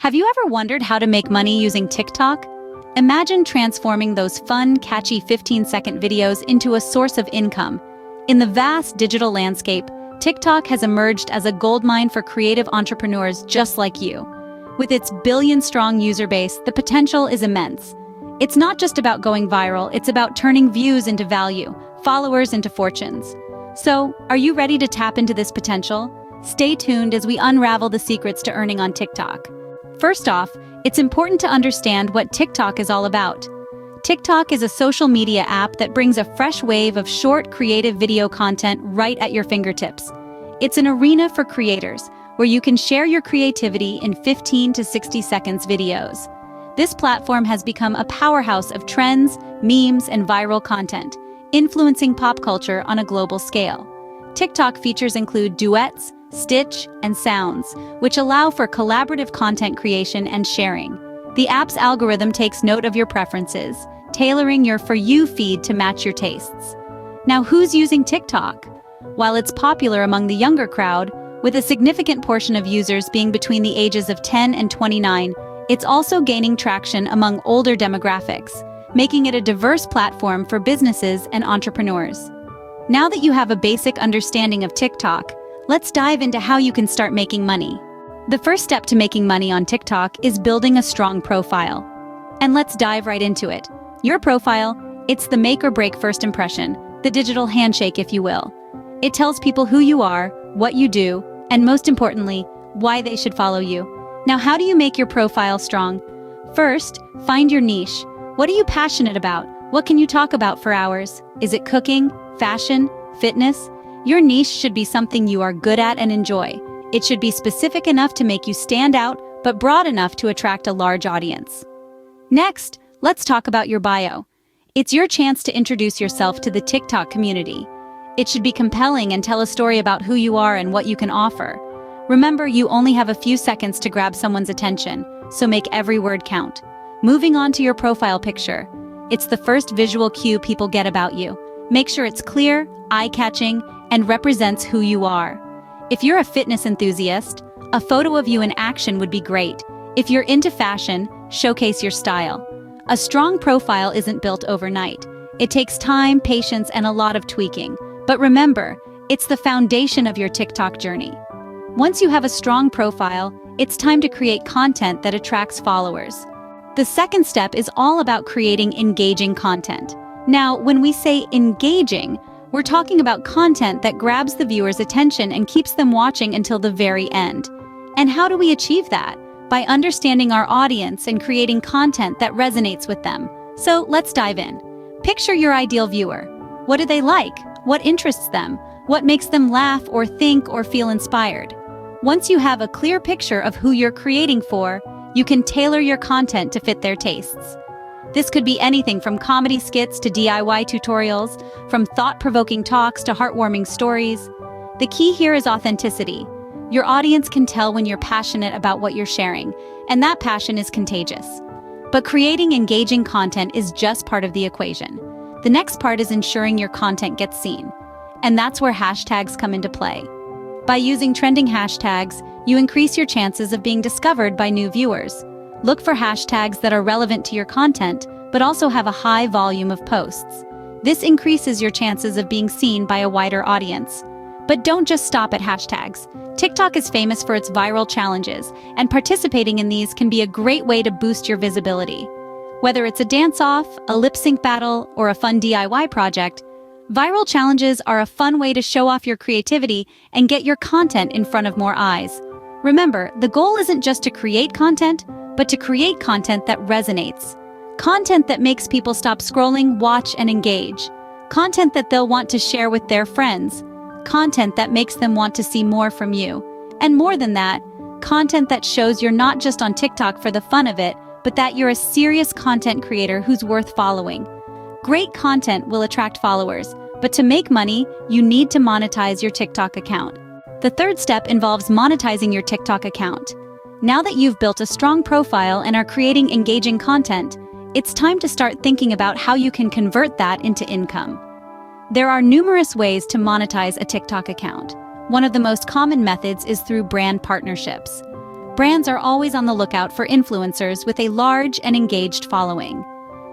Have you ever wondered how to make money using TikTok? Imagine transforming those fun, catchy 15-second videos into a source of income. In the vast digital landscape, TikTok has emerged as a goldmine for creative entrepreneurs just like you. With its billion-strong user base, the potential is immense. It's not just about going viral, it's about turning views into value, followers into fortunes. So, are you ready to tap into this potential? Stay tuned as we unravel the secrets to earning on TikTok. First off, it's important to understand what TikTok is all about. TikTok is a social media app that brings a fresh wave of short, creative video content right at your fingertips. It's an arena for creators, where you can share your creativity in 15 to 60 seconds videos. This platform has become a powerhouse of trends, memes, and viral content, influencing pop culture on a global scale. TikTok features include duets, stitch, and sounds, which allow for collaborative content creation and sharing. The app's algorithm takes note of your preferences, tailoring your For You feed to match your tastes. Now, who's using TikTok? While it's popular among the younger crowd, with a significant portion of users being between the ages of 10 and 29, it's also gaining traction among older demographics, making it a diverse platform for businesses and entrepreneurs. Now that you have a basic understanding of TikTok, let's dive into how you can start making money. The first step to making money on TikTok is building a strong profile. And let's dive right into it. Your profile, it's the make or break first impression, the digital handshake, if you will. It tells people who you are, what you do, and most importantly, why they should follow you. Now, how do you make your profile strong? First, find your niche. What are you passionate about? What can you talk about for hours? Is it cooking, fashion, fitness? Your niche should be something you are good at and enjoy. It should be specific enough to make you stand out, but broad enough to attract a large audience. Next, let's talk about your bio. It's your chance to introduce yourself to the TikTok community. It should be compelling and tell a story about who you are and what you can offer. Remember, you only have a few seconds to grab someone's attention, so make every word count. Moving on to your profile picture. It's the first visual cue people get about you. Make sure it's clear, eye-catching, and represents who you are. If you're a fitness enthusiast, a photo of you in action would be great. If you're into fashion, showcase your style. A strong profile isn't built overnight. It takes time, patience, and a lot of tweaking. But remember, it's the foundation of your TikTok journey. Once you have a strong profile, it's time to create content that attracts followers. The second step is all about creating engaging content. Now, when we say engaging, we're talking about content that grabs the viewer's attention and keeps them watching until the very end. And how do we achieve that? By understanding our audience and creating content that resonates with them. So let's dive in. Picture your ideal viewer. What do they like? What interests them? What makes them laugh or think or feel inspired? Once you have a clear picture of who you're creating for, you can tailor your content to fit their tastes. This could be anything from comedy skits to DIY tutorials, from thought-provoking talks to heartwarming stories. The key here is authenticity. Your audience can tell when you're passionate about what you're sharing, and that passion is contagious. But creating engaging content is just part of the equation. The next part is ensuring your content gets seen. And that's where hashtags come into play. By using trending hashtags, you increase your chances of being discovered by new viewers. Look for hashtags that are relevant to your content, but also have a high volume of posts. This increases your chances of being seen by a wider audience. But don't just stop at hashtags. TikTok is famous for its viral challenges, and participating in these can be a great way to boost your visibility. Whether it's a dance-off, a lip-sync battle, or a fun DIY project, viral challenges are a fun way to show off your creativity and get your content in front of more eyes. Remember, the goal isn't just to create content, but to create content that resonates. Content that makes people stop scrolling, watch, and engage. Content that they'll want to share with their friends. Content that makes them want to see more from you. And more than that, content that shows you're not just on TikTok for the fun of it, but that you're a serious content creator who's worth following. Great content will attract followers, but to make money, you need to monetize your TikTok account. The third step involves monetizing your TikTok account. Now that you've built a strong profile and are creating engaging content, it's time to start thinking about how you can convert that into income. There are numerous ways to monetize a TikTok account. One of the most common methods is through brand partnerships. Brands are always on the lookout for influencers with a large and engaged following.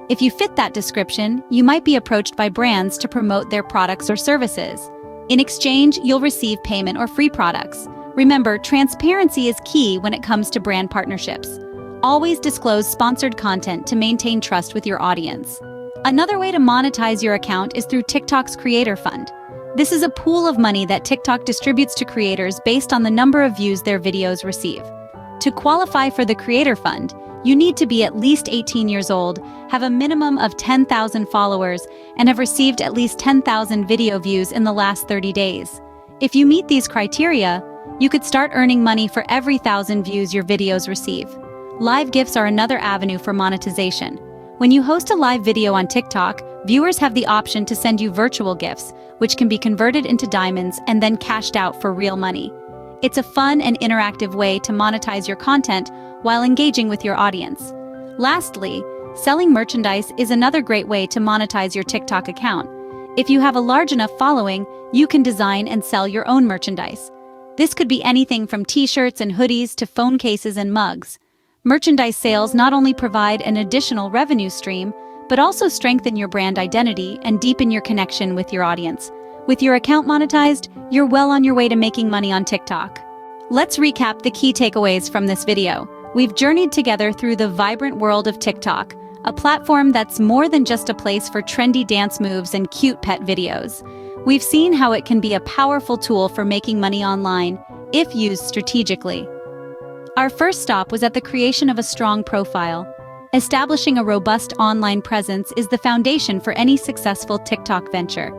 If you fit that description, you might be approached by brands to promote their products or services. In exchange, you'll receive payment or free products. Remember, transparency is key when it comes to brand partnerships. Always disclose sponsored content to maintain trust with your audience. Another way to monetize your account is through TikTok's Creator Fund. This is a pool of money that TikTok distributes to creators based on the number of views their videos receive. To qualify for the Creator Fund, you need to be at least 18 years old, have a minimum of 10,000 followers, and have received at least 10,000 video views in the last 30 days. If you meet these criteria, you could start earning money for every 1,000 views your videos receive. Live gifts are another avenue for monetization. When you host a live video on TikTok, viewers have the option to send you virtual gifts, which can be converted into diamonds and then cashed out for real money. It's a fun and interactive way to monetize your content while engaging with your audience. Lastly, selling merchandise is another great way to monetize your TikTok account. If you have a large enough following, you can design and sell your own merchandise. This could be anything from t-shirts and hoodies to phone cases and mugs. Merchandise sales not only provide an additional revenue stream, but also strengthen your brand identity and deepen your connection with your audience. With your account monetized, you're well on your way to making money on TikTok. Let's recap the key takeaways from this video. We've journeyed together through the vibrant world of TikTok, a platform that's more than just a place for trendy dance moves and cute pet videos. We've seen how it can be a powerful tool for making money online, if used strategically. Our first stop was at the creation of a strong profile. Establishing a robust online presence is the foundation for any successful TikTok venture.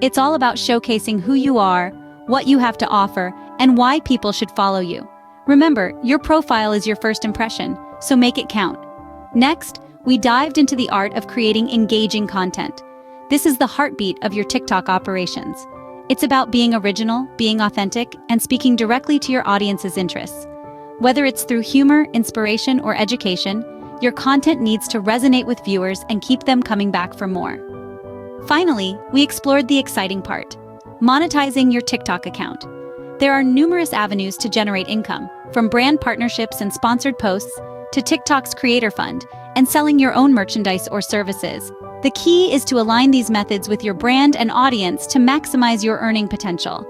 It's all about showcasing who you are, what you have to offer, and why people should follow you. Remember, your profile is your first impression, so make it count. Next, we dived into the art of creating engaging content. This is the heartbeat of your TikTok operations. It's about being original, being authentic, and speaking directly to your audience's interests. Whether it's through humor, inspiration, or education, your content needs to resonate with viewers and keep them coming back for more. Finally, we explored the exciting part: monetizing your TikTok account. There are numerous avenues to generate income, from brand partnerships and sponsored posts to TikTok's Creator Fund and selling your own merchandise or services. The key is to align these methods with your brand and audience to maximize your earning potential.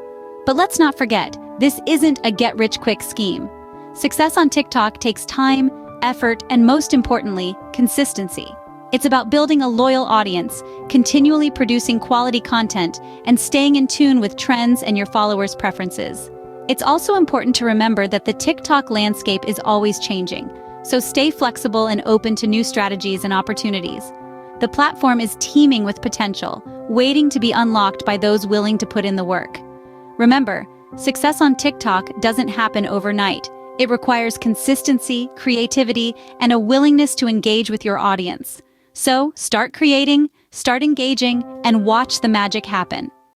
But let's not forget, this isn't a get-rich-quick scheme. Success on TikTok takes time, effort, and most importantly, consistency. It's about building a loyal audience, continually producing quality content, and staying in tune with trends and your followers' preferences. It's also important to remember that the TikTok landscape is always changing, so stay flexible and open to new strategies and opportunities. The platform is teeming with potential, waiting to be unlocked by those willing to put in the work. Remember, success on TikTok doesn't happen overnight. It requires consistency, creativity, and a willingness to engage with your audience. So, start creating, start engaging, and watch the magic happen.